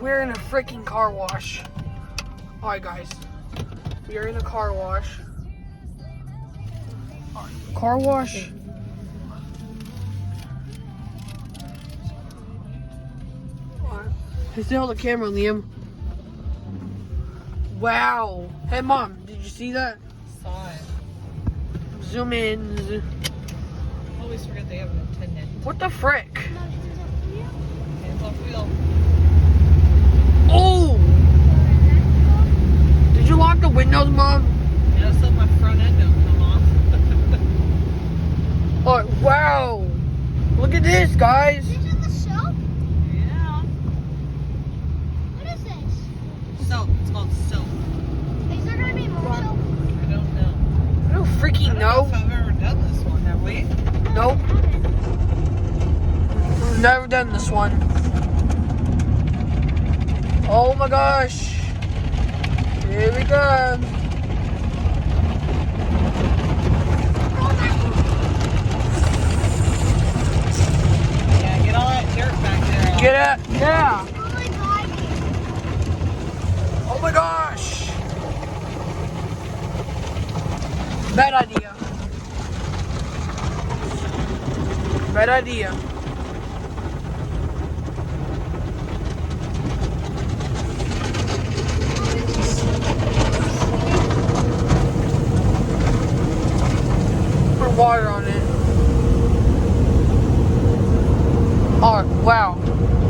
We're in a freaking car wash. Alright, guys. We are in a car wash. Car wash. Hey, still hold the camera, Liam. Wow. Hey, Mom, did you see that? Saw it. Zoom in. Always forget they have an attendant. What the frick? Hands off wheel. Oh! Did you lock the windows, Mom? Yeah, so my front end don't come off. Oh, wow. Look at this, guys. Is it the soap? Yeah. What is this? Soap. It's called soap. Is there gonna be more soap? I don't know. I don't freaking I don't know know. if I've ever done this one, have we? Nope. We've never done this one. Oh my gosh. Here we go. Yeah, get all that dirt back there. Get it? Yeah. Oh my god. Oh my gosh. Bad idea. Bad idea.